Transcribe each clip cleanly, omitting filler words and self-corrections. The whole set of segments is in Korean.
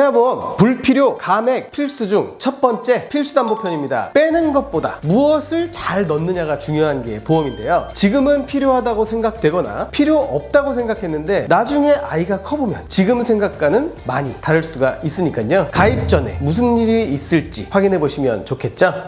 태아보험 불필요 감액 필수 중 첫 번째 필수담보편입니다. 빼는 것보다 무엇을 잘 넣느냐가 중요한 게 보험인데요. 지금은 필요하다고 생각되거나 필요 없다고 생각했는데 나중에 아이가 커보면 지금 생각과는 많이 다를 수가 있으니까요. 가입 전에 무슨 일이 있을지 확인해 보시면 좋겠죠.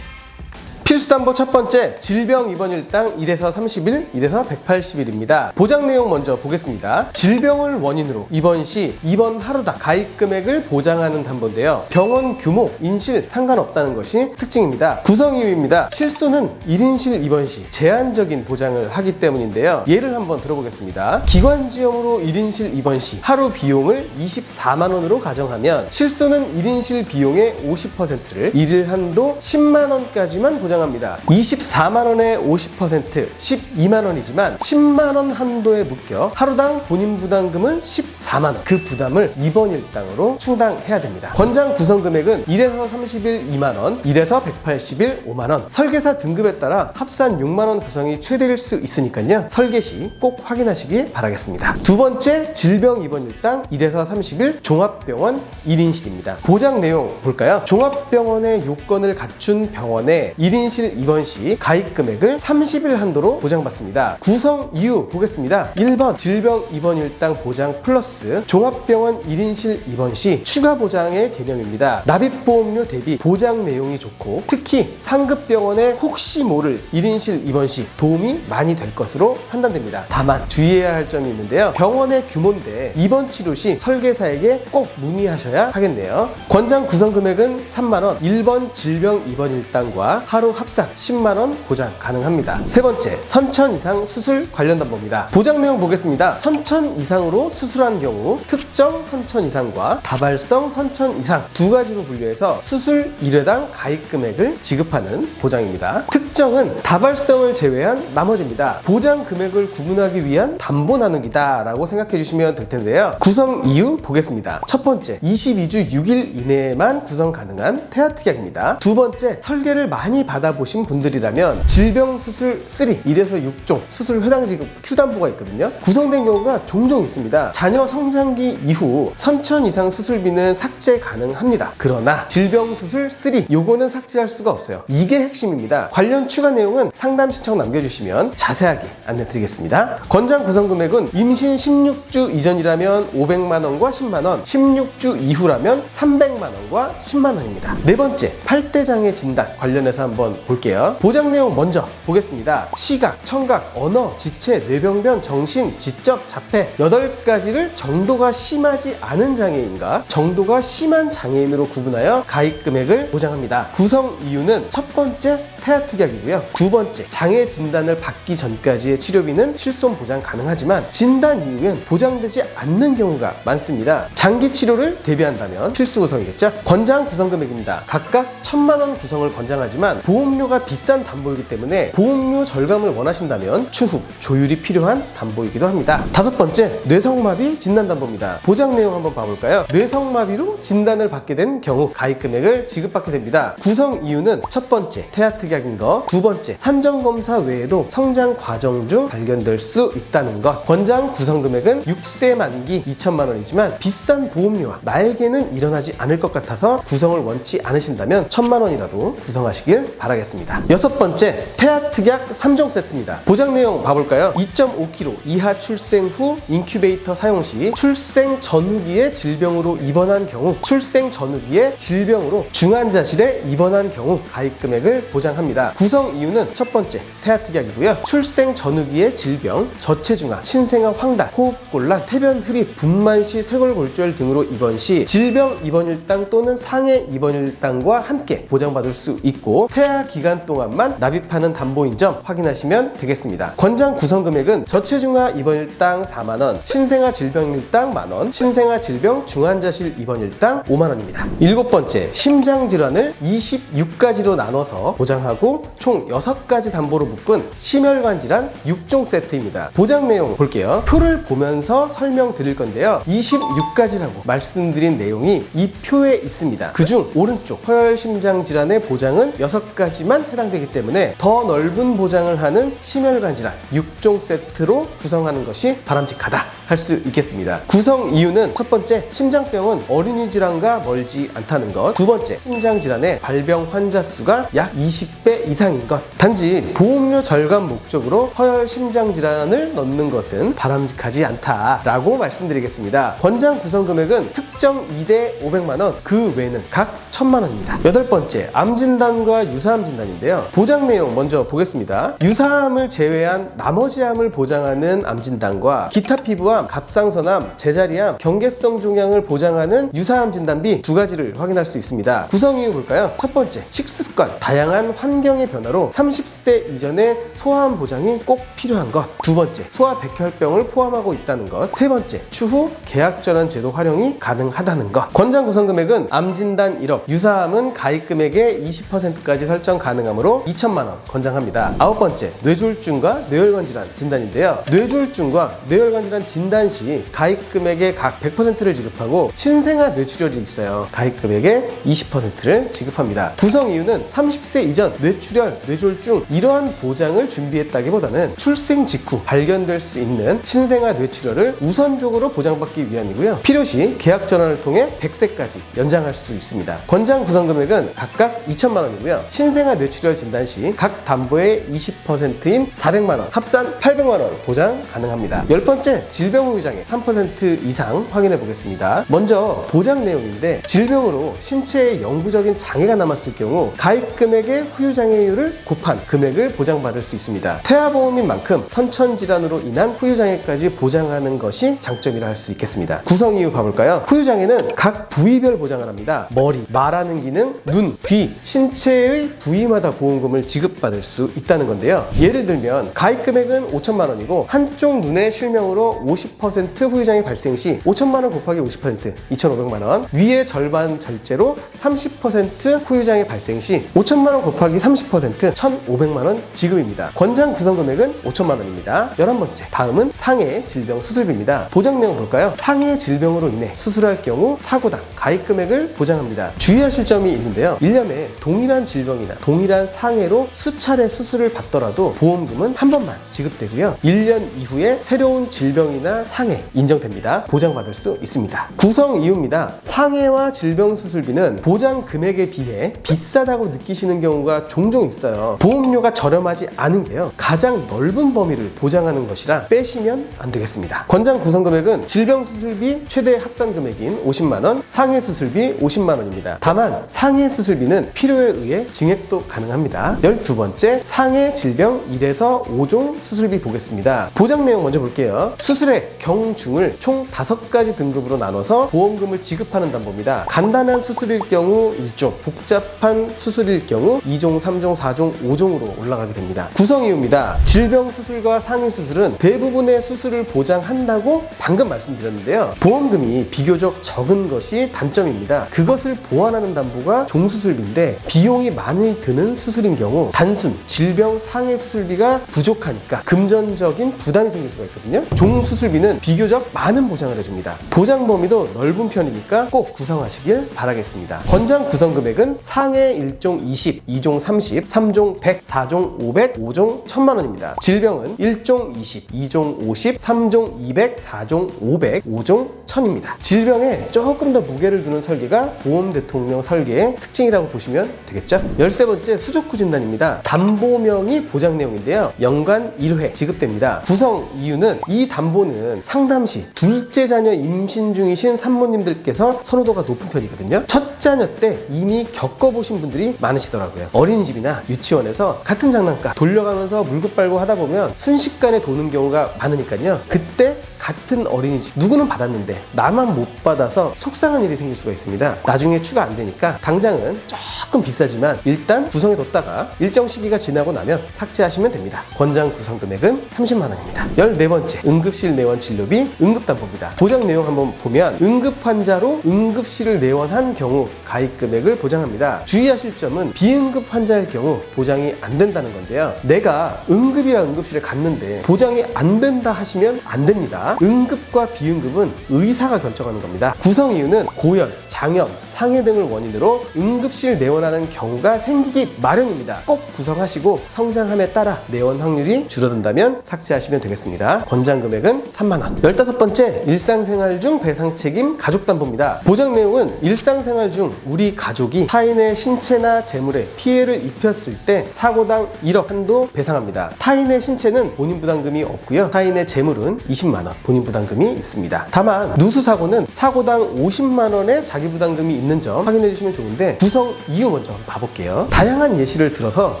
필수담보 첫 번째, 질병 입원일당 1에서 30일, 1에서 180일입니다. 보장 내용 먼저 보겠습니다. 질병을 원인으로 입원 시 입원 하루당 가입 금액을 보장하는 담보인데요. 병원 규모, 인실 상관없다는 것이 특징입니다. 구성 이유입니다. 실손은 1인실 입원 시 제한적인 보장을 하기 때문인데요. 예를 한번 들어보겠습니다. 기관지염으로 1인실 입원 시 하루 비용을 24만 원으로 가정하면 실손은 1인실 비용의 50%를 일일 한도 10만 원까지만 보장합니다. 24만 원의 50% 12만 원이지만 10만 원 한도에 묶여 하루당 본인 부담금은 14만 원. 그 부담을 입원 일당으로 충당해야 됩니다. 권장 구성 금액은 1에서 30일 2만 원, 1에서 180일 5만 원. 설계사 등급에 따라 합산 6만 원 구성이 최대일 수 있으니까요. 설계 시 꼭 확인하시기 바라겠습니다. 두 번째, 질병 입원 일당 1에서 30일 종합병원 1인실입니다. 보장 내용 볼까요? 종합병원의 요건을 갖춘 병원에 1인실 입원 시 가입 금액을 30일 한도로 보장받습니다. 구성 이유 보겠습니다. 1번 질병 입원 일당 보장 플러스 종합병원 1인실 입원 시 추가 보장의 개념입니다. 납입보험료 대비 보장 내용이 좋고 특히 상급병원에 혹시 모를 1인실 입원 시 도움이 많이 될 것으로 판단됩니다. 다만 주의해야 할 점이 있는데요. 병원의 규모인데 입원 치료 시 설계사에게 꼭 문의하셔야 하겠네요. 권장 구성 금액은 3만 원, 1번 질병 입원 일당과 하루 합산 10만 원 보장 가능합니다. 세 번째, 선천 이상 수술 관련 담보입니다. 보장 내용 보겠습니다. 선천 이상으로 수술한 경우 특정 선천 이상과 다발성 선천 이상 두 가지로 분류해서 수술 1회당 가입 금액을 지급하는 보장입니다. 특정은 다발성을 제외한 나머지입니다. 보장 금액을 구분하기 위한 담보 나누기다 라고 생각해 주시면 될 텐데요. 구성 이유 보겠습니다. 첫 번째, 22주 6일 이내에만 구성 가능한 태아특약입니다. 두 번째, 설계를 많이 받아보신 분들이라면 질병수술 3, 1에서 6종 수술 회당 지급 Q담보가 있거든요. 구성된 경우가 종종 있습니다. 자녀 성장기 이후 선천 이상 수술비는 삭제 가능합니다. 그러나 질병수술 3, 요거는 삭제할 수가 없어요. 이게 핵심입니다. 관련 추가 내용은 상담 신청 남겨주시면 자세하게 안내 드리겠습니다. 권장 구성 금액은 임신 16주 이전이라면 500만 원과 10만 원, 16주 이후라면 300만 원과 10만 원입니다. 네 번째, 팔대장애 진단 관련해서 한번 볼게요. 보장 내용 먼저 보겠습니다. 시각, 청각, 언어, 지체, 뇌병변, 정신, 지적, 자폐 8가지를 정도가 심하지 않은 장애인과 정도가 심한 장애인으로 구분하여 가입 금액을 보장합니다. 구성 이유는 첫 번째, 태아특약이고요. 두 번째, 장애 진단을 받기 전까지의 치료비는 실손 보장 가능하지만 진단 이후엔 보장되지 않는 경우가 많습니다. 장기 치료를 대비한다면 필수 구성이겠죠. 권장 구성 금액입니다. 각각 1,000만 원 구성을 권장하지만 보험료가 비싼 담보이기 때문에 보험료 절감을 원하신다면 추후 조율이 필요한 담보이기도 합니다. 다섯 번째, 뇌성마비 진단담보입니다. 보장 내용 한번 봐볼까요? 뇌성마비로 진단을 받게 된 경우 가입 금액을 지급받게 됩니다. 구성 이유는 첫 번째, 태아특약인 것, 두 번째, 산정검사 외에도 성장 과정 중 발견될 수 있다는 것. 권장 구성 금액은 6세 만기 2천만 원이지만 비싼 보험료와 나에게는 일어나지 않을 것 같아서 구성을 원치 않으신다면 1,000만 원이라도 구성하시길 바라겠습니다. 여섯 번째, 태아특약 3종 세트입니다. 보장 내용 봐볼까요? 2.5kg 이하 출생 후 인큐베이터 사용 시 출생 전후기에 질병으로 입원한 경우, 출생 전후기에 질병으로 중환자실에 입원한 경우 가입 금액을 보장합니다. 구성 이유는 첫 번째, 태아특약이고요. 출생 전후기에 질병, 저체중아, 신생아 황달, 호흡곤란, 태변 흡입, 분만 시 쇄골골절 등으로 입원 시 질병 입원일당 또는 상해 입원일당과 함께 보장받을 수 있고 태아 기간 동안만 납입하는 담보인 점 확인하시면 되겠습니다. 권장 구성 금액은 저체중아 입원일당 4만 원, 신생아 질병일당 만원, 신생아 질병 중환자실 입원일당 5만 원입니다. 일곱 번째, 심장질환을 26가지로 나눠서 보장하고 총 6가지 담보로 묶은 심혈관 질환 6종 세트입니다. 보장 내용 볼게요. 표를 보면서 설명드릴 건데요. 26가지라고 말씀드린 내용이 이 표에 있습니다. 그중 오른쪽 허혈심장 질환의 보장은 6가지만 질환까지만 해당되기 때문에 더 넓은 보장을 하는 심혈관 질환 6종 세트로 구성하는 것이 바람직하다 할 수 있겠습니다. 구성 이유는 첫 번째, 심장병은 어린이 질환과 멀지 않다는 것. 두 번째, 심장 질환의 발병 환자 수가 약 20배 이상인 것. 단지 보험료 절감 목적으로 허혈 심장 질환을 넣는 것은 바람직하지 않다라고 말씀드리겠습니다. 권장 구성 금액은 특정 2대 500만 원, 그 외에는 각 1000만 원입니다. 여덟 번째, 암 진단과 유사암 진단인데요. 보장 내용 먼저 보겠습니다. 유사암을 제외한 나머지 암을 보장하는 암 진단과 기타 피부암, 갑상선암, 제자리암, 경계성 종양을 보장하는 유사암 진단비 두 가지를 확인할 수 있습니다. 구성 이유 볼까요? 첫 번째, 식습관, 다양한 환경의 변화로 30세 이전의 소아암 보장이 꼭 필요한 것. 두 번째, 소아백혈병을 포함하고 있다는 것. 세 번째, 추후 계약전환 제도 활용이 가능하다는 것. 권장 구성 금액은 암 진단 1억, 유사암은 가입 금액의 20%까지 설정 가능하므로 2천만 원 권장합니다. 아홉 번째, 뇌졸중과 뇌혈관 질환 진단인데요. 뇌졸중과 뇌혈관 질환 진단 시 가입 금액의 각 100%를 지급하고 신생아 뇌출혈이 있어요. 가입 금액의 20%를 지급합니다. 구성 이유는 30세 이전 뇌출혈, 뇌졸중 이러한 보장을 준비했다기보다는 출생 직후 발견될 수 있는 신생아 뇌출혈을 우선적으로 보장받기 위함이고요. 필요시 계약 전환을 통해 100세까지 연장할 수 있습니다. 권장 구성 금액은 각각 2천만 원이고요. 신생아 뇌출혈 진단 시 각 담보의 20%인 400만 원, 합산 800만 원 보장 가능합니다. 열 번째, 질병 후유장애 3% 이상 확인해 보겠습니다. 먼저 보장 내용인데, 질병으로 신체에 영구적인 장애가 남았을 경우 가입 금액의 후유장애율을 곱한 금액을 보장받을 수 있습니다. 태아보험인 만큼 선천질환으로 인한 후유장애까지 보장하는 것이 장점이라 할 수 있겠습니다. 구성 이유 봐볼까요? 후유장애는 각 부위별 보장을 합니다. 머리, 말하는 기능, 눈, 귀, 신체의 부위마다 보험금을 지급받을 수 있다는 건데요. 예를 들면 가입 금액은 5천만 원이고 한쪽 눈의 실명으로 50% 후유장애 발생 시 5천만 원 곱하기 50% 2,500만 원, 위의 절반 절제로 30% 후유장애 발생 시 5천만 원 곱하기 30% 1,500만 원 지급입니다. 권장 구성 금액은 5천만 원입니다. 11번째, 다음은 상해 질병 수술비입니다. 보장 내용 볼까요? 상해 질병으로 인해 수술할 경우 사고당 가입 금액을 보장합니다. 주의하실 점이 있는데요. 1년에 동일한 질병이나 동일한 상해로 수차례 수술을 받더라도 보험금은 한 번만 지급되고요. 1년 이후에 새로운 질병이나 상해 인정됩니다. 보장받을 수 있습니다. 구성 이유입니다. 상해와 질병 수술비는 보장 금액에 비해 비싸다고 느끼시는 경우가 종종 있어요. 보험료가 저렴하지 않은 게요, 가장 넓은 범위를 보장하는 것이라 빼시면 안 되겠습니다. 권장 구성 금액은 질병 수술비 최대 합산 금액인 50만 원, 상해 수술비 50만 원입니다. 다만 상해 수술비는 필요에 의해 증액도 가능합니다. 12번째, 상해 질병 1에서 5종 수술비 보겠습니다. 보장 내용 먼저 볼게요. 수술의 경, 중을 총 5가지 등급으로 나눠서 보험금을 지급하는 담보입니다. 간단한 수술일 경우 1종, 복잡한 수술일 경우 2종, 3종, 4종, 5종으로 올라가게 됩니다. 구성 이유입니다. 질병 수술과 상해 수술은 대부분의 수술을 보장한다고 방금 말씀드렸는데요. 보험금이 비교적 적은 것이 단점입니다. 그것을 보완하는 담보가 종수술비인데 비용이 많이 드는 수술인 경우 단순 질병 상해 수술비가 부족하니까 금전적인 부담이 생길 수가 있거든요. 종수술비는 비교적 많은 보장을 해줍니다. 보장 범위도 넓은 편이니까 꼭 구성하시길 바라겠습니다. 권장 구성 금액은 상해 1종 20, 2종 30, 3종 100, 4종 500, 5종 1000만 원입니다. 질병은 1종 20, 2종 50, 3종 200, 4종 500, 5종 1000입니다. 질병에 조금 더 무게를 두는 설계가 보험 대통령 설계의 특징이라고 보시면 되겠죠? 13번째, 수족구 진단입니다. 담보명의 보장 내용인데요. 연간 1회 지급됩니다. 구성 이유는 이 담보는 상담 시 둘째 자녀 임신 중이신 산모님들께서 선호도가 높은 편이거든요. 첫 자녀 때 이미 겪어보신 분들이 많으시더라고요. 어린이집이나 유치원에서 같은 장난감 돌려가면서 물고 빨고 하다 보면 순식간에 도는 경우가 많으니까요. 그때 같은 어린이집 누구는 받았는데 나만 못 받아서 속상한 일이 생길 수가 있습니다. 나중에 추가 안 되니까 당장은 조금 비싸지만 일단 구성해뒀다가 일정 시기가 지나고 나면 삭제하시면 됩니다. 권장 구성 금액은 30만 원입니다. 14번째, 응급실 내원 진료비 응급담보입니다. 보장 내용 한번 보면 응급 환자로 응급실을 내원한 경우 가입 금액을 보장합니다. 주의하실 점은 비응급 환자일 경우 보장이 안 된다는 건데요. 내가 응급이랑 응급실에 갔는데 보장이 안 된다 하시면 안 됩니다. 응급과 비응급은 의사가 결정하는 겁니다. 구성 이유는 고열, 장염, 상해 등을 원인으로 응급실 내원하는 경우가 생기기 마련입니다. 꼭 구성하시고 성장함에 따라 내원 확률이 줄어든다면 삭제하시면 되겠습니다. 권장 금액은 3만 원. 15번째, 일상생활 중 배상 책임 가족담보입니다. 보장 내용은 일상생활 중 우리 가족이 타인의 신체나 재물에 피해를 입혔을 때 사고당 1억 한도 배상합니다. 타인의 신체는 본인 부담금이 없고요. 타인의 재물은 20만 원 본인 부담금이 있습니다. 다만 누수사고는 사고당 50만 원의 자기 부담금이 있는 점 확인해 주시면 좋은데, 구성 이유 먼저 한번 봐볼게요. 다양한 예시를 들어서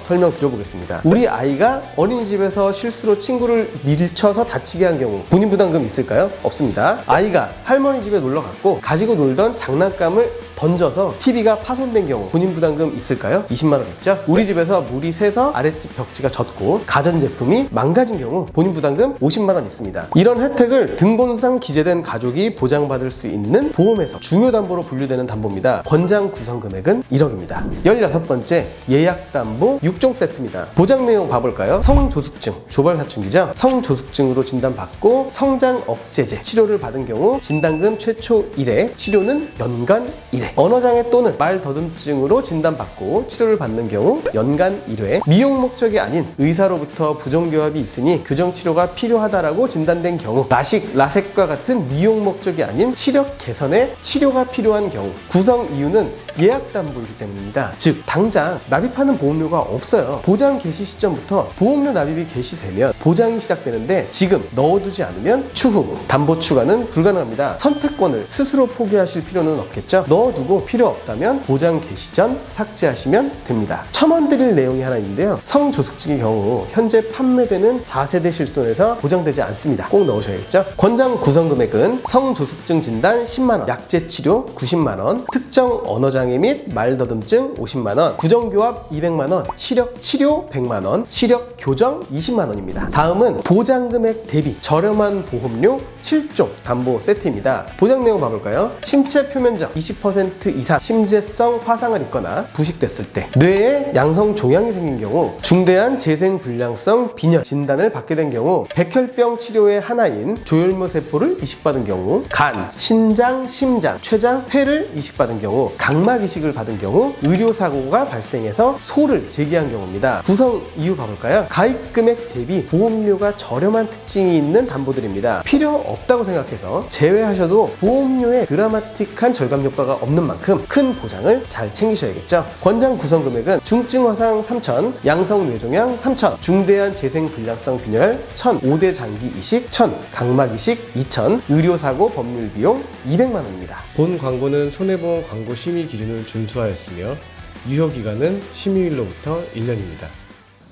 설명드려보겠습니다. 우리 아이가 어린이집에서 실수로 친구를 밀쳐서 다치게 한 경우 본인 부담금 있을까요? 없습니다. 아이가 할머니 집에 놀러 갔고 가지고 놀던 장난감을 던져서 TV가 파손된 경우 본인 부담금 있을까요? 20만 원 있죠? 우리 집에서 물이 새서 아랫집 벽지가 젖고 가전제품이 망가진 경우 본인 부담금 50만 원 있습니다. 이런 혜택을 등본상 기재된 가족이 보장받을 수 있는 보험에서 중요담보로 분류되는 담보입니다. 권장 구성 금액은 1억입니다. 16번째, 예약담보 6종 세트입니다. 보장 내용 봐볼까요? 성조숙증, 조발사춘기죠? 성조숙증으로 진단받고 성장 억제제 치료를 받은 경우 진단금 최초 1회, 치료는 연간 1회. 언어장애 또는 말더듬증으로 진단받고 치료를 받는 경우 연간 1회. 미용 목적이 아닌 의사로부터 부정교합이 있으니 교정치료가 필요하다라고 진단된 경우, 라식, 라섹과 같은 미용 목적이 아닌 시력 개선에 치료가 필요한 경우. 구성 이유는 예약담보이기 때문입니다. 즉 당장 납입하는 보험료가 없어요. 보장 개시 시점부터 보험료 납입이 개시되면 보장이 시작되는데 지금 넣어두지 않으면 추후 담보 추가는 불가능합니다. 선택권을 스스로 포기하실 필요는 없겠죠. 넣어두고 필요 없다면 보장 개시 전 삭제하시면 됩니다. 첨언 드릴 내용이 하나 있는데요. 성조숙증의 경우 현재 판매되는 4세대 실손에서 보장되지 않습니다. 꼭 넣으셔야겠죠. 권장 구성 금액은 성조숙증 진단 10만 원, 약제 치료 90만 원, 특정 언어장애 및 말더듬증 50만 원, 구정교합 200만 원, 시력 치료 100만 원, 시력 교정 20만 원입니다. 다음은 보장 금액 대비 저렴한 보험료 7종 담보 세트입니다. 보장 내용 봐볼까요? 신체 표면적 20% 이상 심재성 화상을 입거나 부식됐을 때, 뇌에 양성 종양이 생긴 경우, 중대한 재생불량성 빈혈 진단을 받게 된 경우, 백혈병 치료의 하나인 조혈모 세포를 이식받은 경우, 간, 신장, 심장, 췌장, 폐를 이식받은 경우, 각막 이식을 받은 경우, 의료사고가 발생해서 소를 제기한 경우입니다. 구성 이유 봐볼까요? 가입 금액 대비 보험료가 저렴한 특징이 있는 담보들입니다. 필요 없다고 생각해서 제외하셔도 보험료에 드라마틱한 절감 효과가 없는 만큼 큰 보장을 잘 챙기셔야겠죠. 권장 구성 금액은 중증 화상 3천, 양성 뇌종양 3천, 중대한 재생불량성 빈혈 1천, 5대 장기 이식 1천, 각막 이식 2천, 의료사고 법률 비용 200만 원입니다. 본 광고는 손해보험 광고 심의 기준을 준수하였으며 유효기간은 심의일로부터 1년입니다.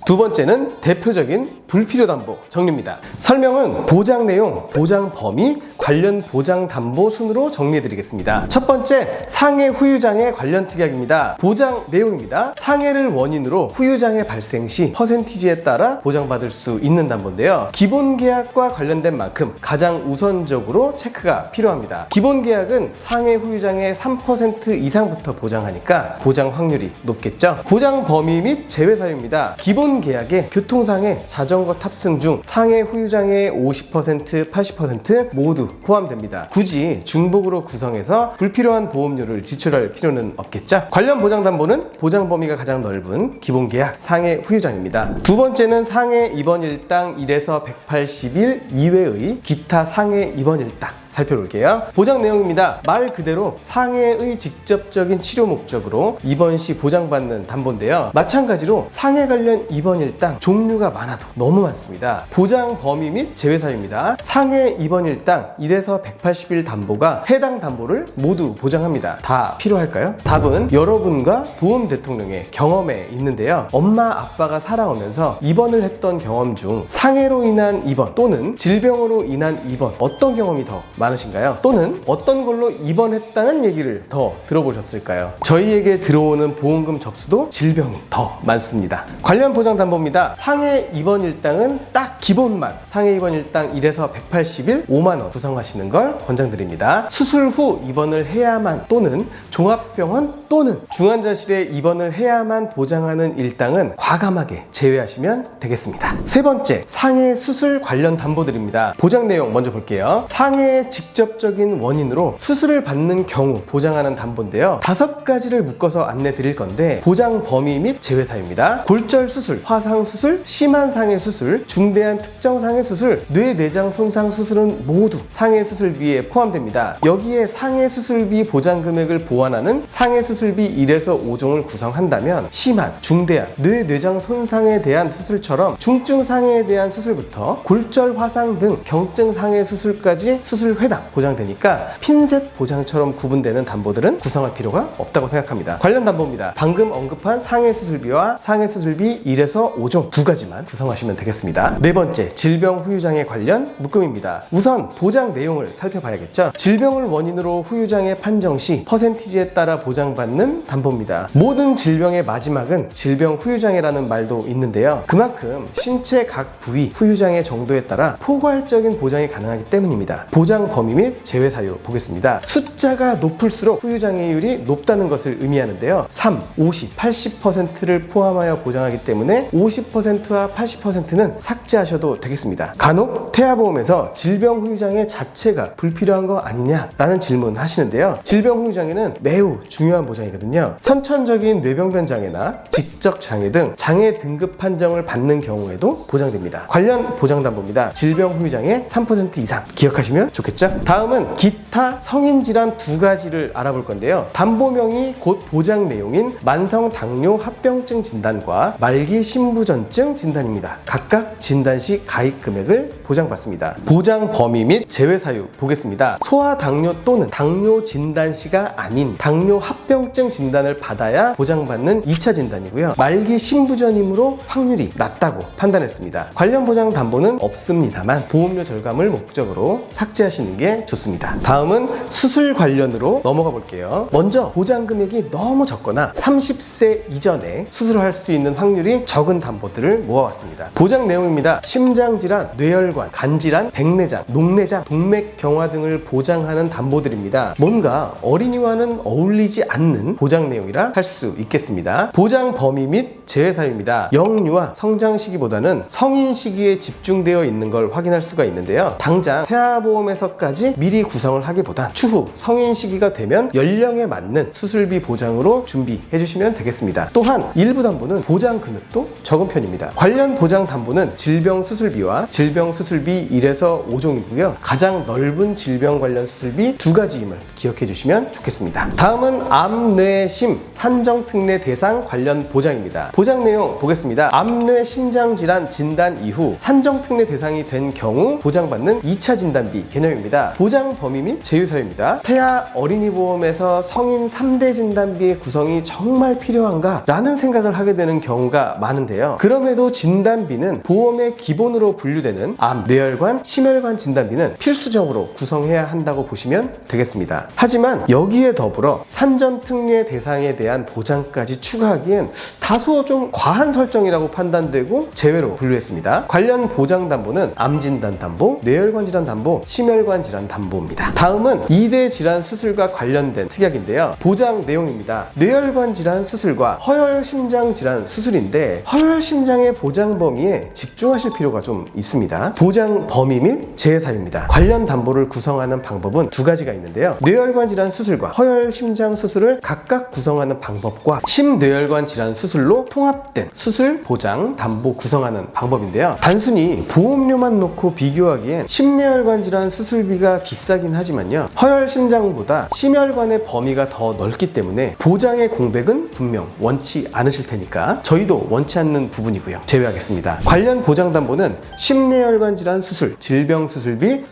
두 번째는 대표적인 불필요담보 정리입니다. 설명은 보장 내용, 보장 범위, 관련 보장 담보 순으로 정리해드리겠습니다. 첫 번째, 상해 후유장애 관련 특약입니다. 보장 내용입니다. 상해를 원인으로 후유장애 발생 시 퍼센티지에 따라 보장받을 수 있는 담보인데요. 기본계약과 관련된 만큼 가장 우선적으로 체크가 필요합니다. 기본계약은 상해 후유장애 3% 이상부터 보장하니까 보장 확률이 높겠죠. 보장 범위 및 제외 사유입니다. 기본 계약에 교통상해, 자전거 탑승 중 상해 후유장애 50%, 80% 모두 포함됩니다. 굳이 중복으로 구성해서 불필요한 보험료를 지출할 필요는 없겠죠. 관련 보장담보는 보장 범위가 가장 넓은 기본계약 상해 후유장입니다. 두 번째는 상해 입원 일당 1에서 180일 이외의 기타 상해 입원 일당 살펴볼게요. 보장 내용입니다. 말 그대로 상해의 직접적인 치료 목적으로 입원 시 보장받는 담보인데요. 마찬가지로 상해 관련 입원 일당 종류가 많아도 너무 많습니다. 보장 범위 및 제외 사유입니다. 상해 입원 일당 1에서 180일 담보가 해당 담보를 모두 보장합니다. 다 필요할까요? 답은 여러분과 보험 대통령의 경험에 있는데요. 엄마 아빠가 살아오면서 입원을 했던 경험 중 상해로 인한 입원 또는 질병으로 인한 입원 어떤 경험이 더 많으신가요? 많으신가요? 또는 어떤 걸로 입원했다는 얘기를 더 들어보셨을까요? 저희에게 들어오는 보험금 접수도 질병이 더 많습니다. 관련 보장담보입니다. 상해 입원 일당은 딱 기본만 상해 입원 일당 1에서 180일 5만원 구성하시는 걸 권장드립니다. 수술 후 입원을 해야만 또는 종합병원 또는 중환자실에 입원을 해야만 보장하는 일당은 과감하게 제외하시면 되겠습니다. 세 번째, 상해 수술 관련 담보들입니다. 보장 내용 먼저 볼게요. 상해의 직접적인 원인으로 수술을 받는 경우 보장하는 담보인데요. 5가지를 묶어서 안내 드릴 건데 보장 범위 및 제외 사유입니다. 골절 수술, 화상 수술, 심한 상해 수술, 중대한 특정 상해 수술, 뇌 내장 손상 수술은 모두 상해 수술비에 포함됩니다. 여기에 상해 수술비 보장 금액을 보완하는 상해 수술비 1에서 5종을 구성한다면 심한, 중대한 뇌 내장 손상에 대한 수술처럼 중증 상해에 대한 수술부터 골절 화상 등 경증 상해 수술까지 수술 회당 보장되니까 핀셋 보장처럼 구분되는 담보들은 구성할 필요가 없다고 생각합니다. 관련 담보입니다. 방금 언급한 상해 수술비와 상해 수술비 1에서 5종 2가지만 구성하시면 되겠습니다. 네 번째, 질병 후유장애 관련 묶음입니다. 우선 보장 내용을 살펴봐야겠죠. 질병을 원인으로 후유장애 판정 시 퍼센티지에 따라 보장받는 담보입니다. 모든 질병의 마지막은 질병 후유장애라는 말도 있는데요. 그만큼 신체 각 부위 후유장애 정도에 따라 포괄적인 보장이 가능하기 때문입니다. 보장 범위 및 제외 사유 보겠습니다. 숫자가 높을수록 후유장애율이 높다는 것을 의미하는데요. 3, 50, 80%를 포함하여 보장하기 때문에 50%와 80%는 삭제하셔도 되겠습니다. 간혹 태아보험에서 질병 후유장애 자체가 불필요한 거 아니냐라는 질문 하시는데요. 질병 후유장애는 매우 중요한 보장이거든요. 선천적인 뇌병변 장애나 지적 장애 등 장애 등급 판정을 받는 경우에도 보장됩니다. 관련 보장담보입니다. 질병 후유장애 3% 이상 기억하시면 좋겠죠? 다음은 기타 성인질환 2가지를 알아볼 건데요. 담보명이 곧 보장 내용인 만성 당뇨 합병증 진단과 말기 신부전증 진단입니다. 각각 진단 시 가입 금액을 보장받습니다. 보장 범위 및 제외 사유 보겠습니다. 소아당뇨 또는 당뇨 진단 시가 아닌 당뇨 합병증 진단을 받아야 보장받는 2차 진단이고요. 말기 신부전이므로 확률이 낮다고 판단했습니다. 관련 보장 담보는 없습니다만 보험료 절감을 목적으로 삭제하시는 게 좋습니다. 다음은 수술 관련으로 넘어가 볼게요. 먼저 보장 금액이 너무 적거나 30세 이전에 수술할 수 있는 확률이 적은 담보들을 모아왔습니다. 보장 내용입니다. 심장질환, 뇌혈관, 간질환, 백내장, 녹내장, 동맥경화 등을 보장하는 담보들입니다. 뭔가 어린이와는 어울리지 않는 보장 내용이라 할 수 있겠습니다. 보장 범위 및 제외 사유입니다. 영유아 성장 시기보다는 성인 시기에 집중되어 있는 걸 확인할 수가 있는데요. 당장 태아보험에서까지 미리 구성을 하기보단 추후 성인 시기가 되면 연령에 맞는 수술비 보장으로 준비해 주시면 되겠습니다. 또한 일부 담보는 보장 금액도 적은 편입니다. 관련 보장 담보는 질병 수술비와 질병 수술비 1에서 5종이고요. 가장 넓은 질병 관련 수술비 2가지임을 기억해 주시면 좋겠습니다. 다음은 암, 뇌, 심, 산정특례 대상 관련 보장입니다. 보장 내용 보겠습니다. 암, 뇌, 심장질환 진단 이후 산정특례 대상이 된 경우 보장받는 2차 진단비 개념입니다. 보장 범위 및 제휴사유입니다. 태아 어린이보험에서 성인 3대 진단비의 구성이 정말 필요한가? 라는 생각을 하게 되는 경우가 많은데요. 그럼에도 진단비는 보험의 기본으로 분류되는 암, 뇌혈관, 심혈관 진단비는 필수적으로 구성해야 한다고 보시면 되겠습니다. 하지만 여기에 더불어 산정특례 대상에 대한 보장까지 추가하기엔 다소 좀 과한 설정이라고 판단되고 제외로 분류했습니다. 관련 보장 담보는 암진단 담보, 뇌혈관 질환 담보, 심혈관 질환 담보입니다. 다음은 2대 질환 수술과 관련된 특약인데요. 보장 내용입니다. 뇌혈관 질환 수술과 허혈심장 질환 수술인데 허혈심장의 보장 범위에 집중하실 필요가 좀 있습니다. 보장 범위 및 제외 사유입니다. 관련 담보를 구성하는 방법은 2가지가 있는데요. 뇌혈관 질환 수술과 허혈심장 수술을 각각 구성하는 방법과 심뇌혈관 질환 수술로 통합된 수술 보장 담보 구성하는 방법인데요. 단순히 보험료만 놓고 비교하기엔 심뇌혈관 질환 수술비가 비싸긴 하지만요. 허혈심장보다 심혈관의 범위가 더 넓기 때문에 보장의 공백은 분명 원치 않으실 테니까 저희도 원치 않는 부분이고요. 제외하겠습니다. 관련 보장 담보는 심뇌혈관 질환 수술, 질병 수술비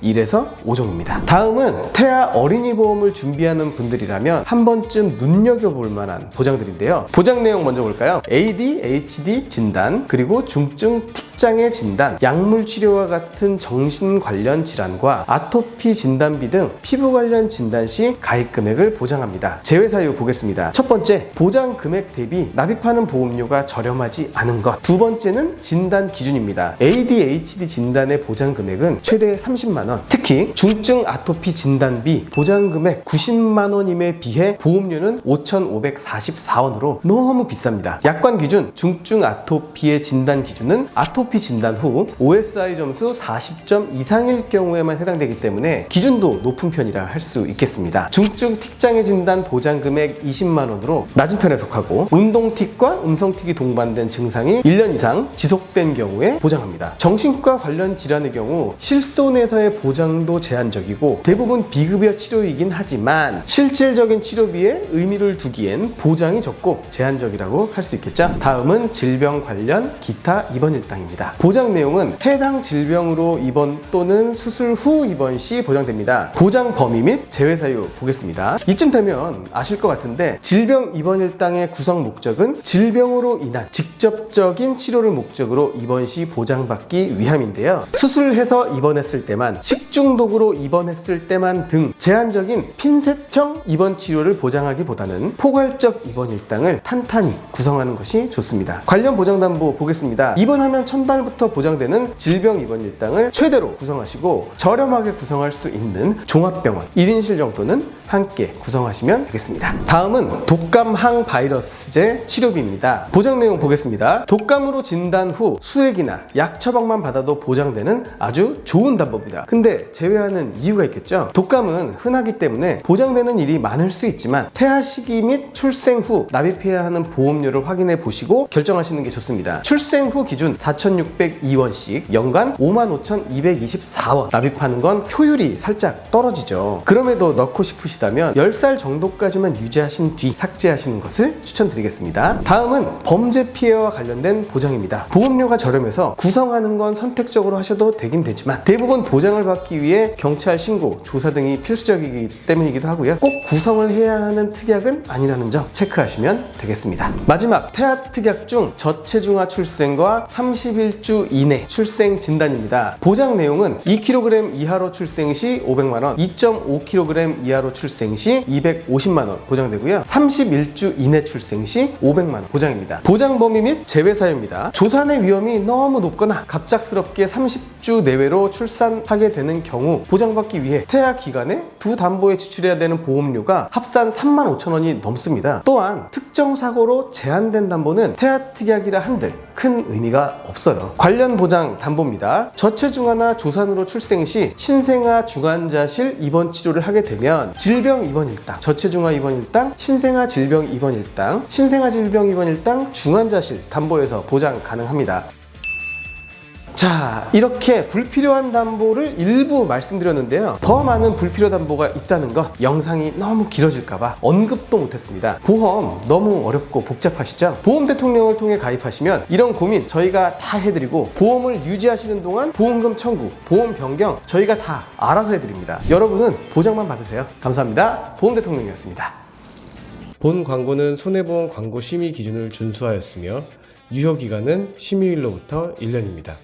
1에서 5종입니다. 다음은 태아 어린이 보험을 준비하는 분들이라면 한 번쯤 눈여겨볼 만한 보장들인데요. 보장 내용 먼저 볼까요? ADHD 진단, 그리고 중증 틱장애 진단, 약물 치료와 같은 정신 관련 질환과 아토피 진단비 등 피부 관련 진단 시 가입 금액을 보장합니다. 제외 사유 보겠습니다. 첫 번째, 보장 금액 대비 납입하는 보험료가 저렴하지 않은 것. 두 번째는 진단 기준입니다. ADHD 진단의 보장 금액은 최대 30만 원. 특히 중증 아토피 진단비 보장 금액 90만 원임에 비해 보험료는 5,544원으로 너무 비쌉니다. 약관 기준 중증 아토피의 진단 기준은 아토피 진단 후 OSI 점수 40점 이상일 경우에만 해당되기 때문에 기준도 높은 편이라 할 수 있겠습니다. 중증 틱장애 진단 보장 금액 20만 원으로 낮은 편에 속하고 운동틱과 음성틱이 동반된 증상이 1년 이상 지속된 경우에 보장합니다. 정신과 관련 질환의 경우 실손에서의 보장도 제한적이고 대부분 비급여 치료이긴 하지만 실질적인 치료비에 의미를 두기엔 보장이 적고 제한적이라고 할 수 있겠죠. 다음은 질병 관련 기타 입원 일당입니다. 보장 내용은 해당 질병으로 입원 또는 수술 후 입원 시 보장됩니다. 보장 범위 및 제외 사유 보겠습니다. 이쯤 되면 아실 것 같은데 질병 입원 일당의 구성 목적은 질병으로 인한 직접적인 치료를 목적으로 입원 시 보장받기 위함인데요. 수술해서 입원했을 때만, 식중독으로 입원했을 때만 등 제한적인 핀셋형 입원 치료를 보장하기보다는 포괄적 입원 일당을 탄탄히 구성하는 것이 좋습니다. 관련 보장담보 보겠습니다. 입원하면 첫날부터 보장되는 질병 입원 일당을 최대로 구성하시고 저렴하게 구성할 수 있는 종합병원 1인실 정도는 함께 구성하시면 되겠습니다. 다음은 독감 항바이러스제 치료비입니다. 보장 내용 보겠습니다. 독감으로 진단 후 수액이나 약 처방만 받아도 보장되는 아주 좋은 담보입니다. 근데 제외하는 이유가 있겠죠. 독감은 흔하기 때문에 보장되는 일이 많을 수 있지만 태아 시기 및 출생 후 납입해야 하는 보험료를 확인해 보시고 결정하시는 게 좋습니다. 출생 후 기준 4,602원씩 연간 55,224원 납입하는 건 효율이 살짝 떨어지죠. 그럼에도 넣고 싶으시다면 10살 정도까지만 유지하신 뒤 삭제하시는 것을 추천드리겠습니다. 다음은 범죄 피해와 관련된 보장입니다. 보험료가 저렴해서 구성하는 건 선택적으로 하셔도 되긴 되지만 대부분 보장을 받기 위해 경찰 신고, 조사 등이 필수적이기 때문이기도 하고요. 꼭 구성을 해야 하는 특약은 아니라는 점 체크하시면 되겠습니다. 마지막 태아 특약 중 저체중아 출생과 31주 이내 출생 진단입니다. 보장 내용은 2kg 이하로 출생 시 500만원, 2.5kg 이하로 출생 시 250만원 보장되고요. 31주 이내 출생 시 500만원 보장입니다. 보장 범위 및 제외 사유입니다. 조산의 위험이 너무 높거나 갑작스럽게 30주 내외로 출산하게 되는 경우 보장받기 위해 태아 기간에 두 담보에 지출해야 되는 보험료가 합산 35,000원이 넘습니다. 또한 특정 사고로 제한된 담보는 태아 특약이라 한들 큰 의미가 없어요. 관련 보장 담보입니다. 저체중아나 조산으로 출생 시 신생아 중환자실 입원 치료를 하게 되면 질병 입원 일당, 저체중아 입원 일당, 신생아 질병 입원 일당, 신생아 질병 입원 일당 중환자실 담보에서 보장 가능합니다. 자, 이렇게 불필요한 담보를 일부 말씀드렸는데요. 더 많은 불필요 담보가 있다는 것, 영상이 너무 길어질까봐 언급도 못했습니다. 보험 너무 어렵고 복잡하시죠? 보험 대통령을 통해 가입하시면 이런 고민 저희가 다 해드리고 보험을 유지하시는 동안 보험금 청구, 보험 변경 저희가 다 알아서 해드립니다. 여러분은 보장만 받으세요. 감사합니다. 보험 대통령이었습니다. 본 광고는 손해보험 광고 심의 기준을 준수하였으며 유효기간은 심의일로부터 1년입니다.